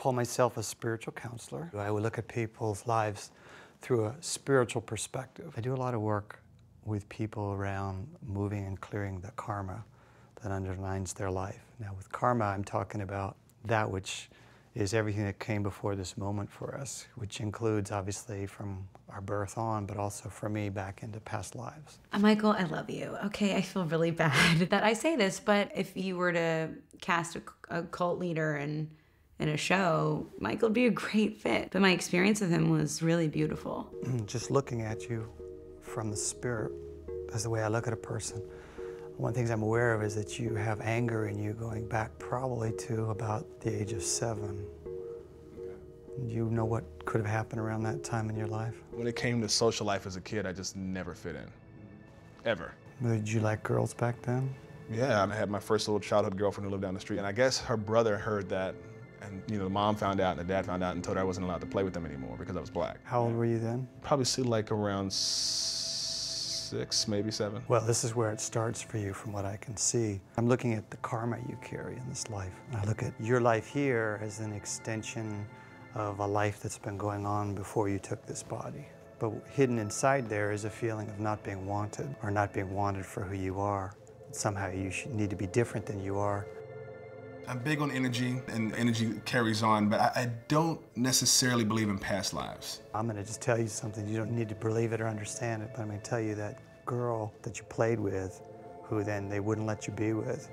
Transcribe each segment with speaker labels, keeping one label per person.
Speaker 1: call myself a spiritual counselor. I would look at people's lives through a spiritual perspective. I do a lot of work with people around moving and clearing the karma that underlines their life. Now with karma, I'm talking about that which is everything that came before this moment for us, which includes obviously from our birth on, but also for me back into past lives.
Speaker 2: Michael, I love you. Okay, I feel really bad that I say this, but if you were to cast a cult leader in a show, Michael would be a great fit. But my experience with him was really beautiful.
Speaker 1: Just looking at you from the spirit, that's the way I look at a person. One of the things I'm aware of is that you have anger in you going back probably to about the age of 7. Do you know what could have happened around that time in your life?
Speaker 3: When it came to social life as a kid, I just never fit in, ever.
Speaker 1: Did you like girls back then?
Speaker 3: Yeah, I had my first little childhood girlfriend who lived down the street, and I guess her brother heard that, and the mom found out and the dad found out and told her I wasn't allowed to play with them anymore because I was black.
Speaker 1: How old were you then?
Speaker 3: Probably like around 6, maybe 7.
Speaker 1: Well, this is where it starts for you from what I can see. I'm looking at the karma you carry in this life. I look at your life here as an extension of a life that's been going on before you took this body. But hidden inside there is a feeling of not being wanted or not being wanted for who you are. Somehow you need to be different than you are.
Speaker 3: I'm big on energy, and energy carries on, but I don't necessarily believe in past lives.
Speaker 1: I'm going to just tell you something. You don't need to believe it or understand it, but I'm going to tell you that girl that you played with, who then they wouldn't let you be with,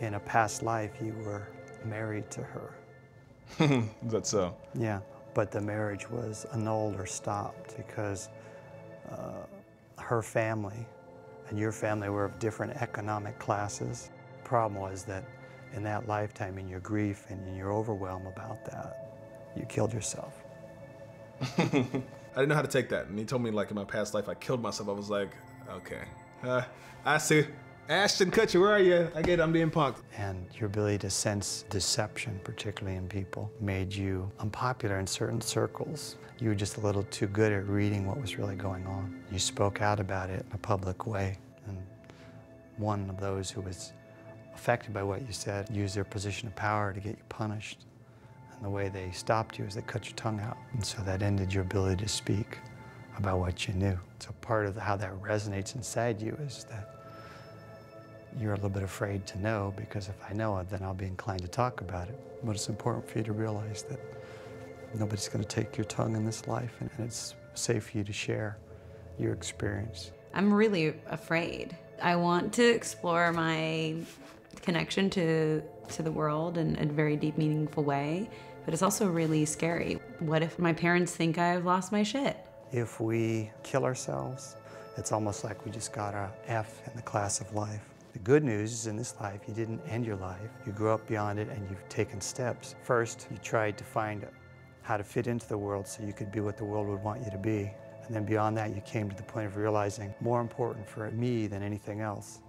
Speaker 1: in a past life you were married to her.
Speaker 3: Is that so?
Speaker 1: Yeah, but the marriage was annulled or stopped because her family and your family were of different economic classes. The problem was that in that lifetime, in your grief and in your overwhelm about that, you killed yourself.
Speaker 3: I didn't know how to take that, and he told me like in my past life I killed myself. I was like, okay, I see. Ashton Kutcher, where are you? I get it, I'm being punked.
Speaker 1: And your ability to sense deception, particularly in people, made you unpopular in certain circles. You were just a little too good at reading what was really going on. You spoke out about it in a public way, and one of those who was affected by what you said used their position of power to get you punished. And the way they stopped you is they cut your tongue out. And so that ended your ability to speak about what you knew. So part of how that resonates inside you is that you're a little bit afraid to know, because if I know it, then I'll be inclined to talk about it. But it's important for you to realize that nobody's going to take your tongue in this life, and it's safe for you to share your experience.
Speaker 2: I'm really afraid. I want to explore my connection to the world in a very deep, meaningful way, but it's also really scary. What if my parents think I've lost my shit?
Speaker 1: If we kill ourselves, it's almost like we just got a F in the class of life. The good news is in this life, you didn't end your life. You grew up beyond it and you've taken steps. First, you tried to find how to fit into the world so you could be what the world would want you to be. And then beyond that, you came to the point of realizing more important for me than anything else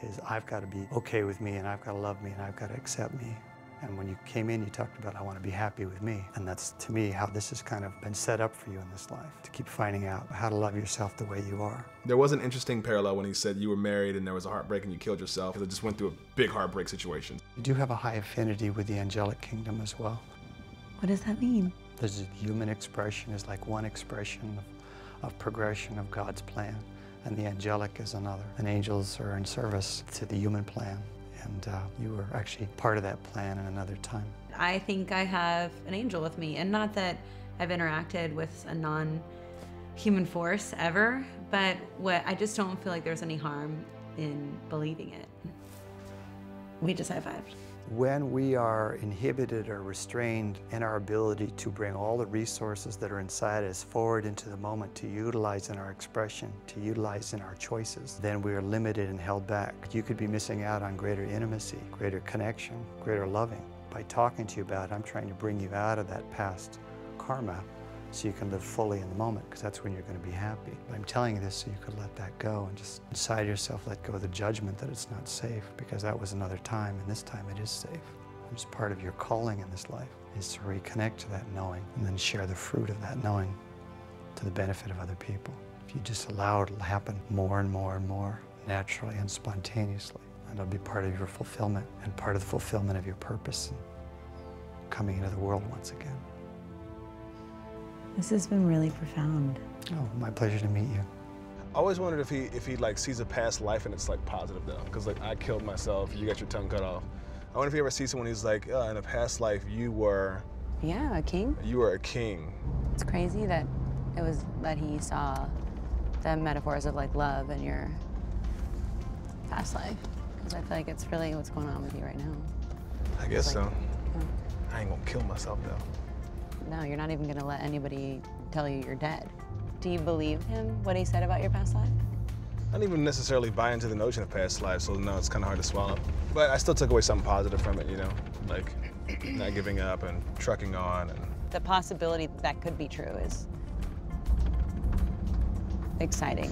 Speaker 1: is I've got to be okay with me, and I've got to love me, and I've got to accept me. And when you came in, you talked about, I want to be happy with me. And that's, to me, how this has kind of been set up for you in this life, to keep finding out how to love yourself the way you are.
Speaker 3: There was an interesting parallel when he said you were married and there was a heartbreak and you killed yourself, because I just went through a big heartbreak situation.
Speaker 1: You do have a high affinity with the angelic kingdom as well.
Speaker 2: What does that mean?
Speaker 1: There's a human expression is like one expression of progression of God's plan, and the angelic is another. And angels are in service to the human plan. And you were actually part of that plan in another time.
Speaker 2: I think I have an angel with me, and not that I've interacted with a non-human force ever, but I just don't feel like there's any harm in believing it. We just high-fived.
Speaker 1: When we are inhibited or restrained in our ability to bring all the resources that are inside us forward into the moment to utilize in our expression, to utilize in our choices, then we are limited and held back. You could be missing out on greater intimacy, greater connection, greater loving. By talking to you about it, I'm trying to bring you out of that past karma so you can live fully in the moment, because that's when you're going to be happy. But I'm telling you this so you could let that go and just inside yourself let go of the judgment that it's not safe, because that was another time, and this time it is safe. And just part of your calling in this life is to reconnect to that knowing and then share the fruit of that knowing to the benefit of other people. If you just allow it to happen more and more and more, naturally and spontaneously, and it'll be part of your fulfillment and part of the fulfillment of your purpose and coming into the world once again.
Speaker 2: This has been really profound.
Speaker 1: Oh, my pleasure to meet you.
Speaker 3: I always wondered if he like sees a past life and it's like positive though, because like I killed myself, you got your tongue cut off. I wonder if he ever sees someone who's like, in a past life you were.
Speaker 2: Yeah, a king.
Speaker 3: You were a king.
Speaker 2: It's crazy that it was that he saw the metaphors of like love in your past life, because I feel like it's really what's going on with you right now.
Speaker 3: I guess
Speaker 2: like,
Speaker 3: so. I ain't gonna kill myself though.
Speaker 2: No, you're not even gonna let anybody tell you you're dead. Do you believe him, what he said about your past life?
Speaker 3: I don't even necessarily buy into the notion of past lives, so no, it's kind of hard to swallow. But I still took away something positive from it, you know? Like not giving up and trucking on. And
Speaker 2: The possibility that could be true is exciting.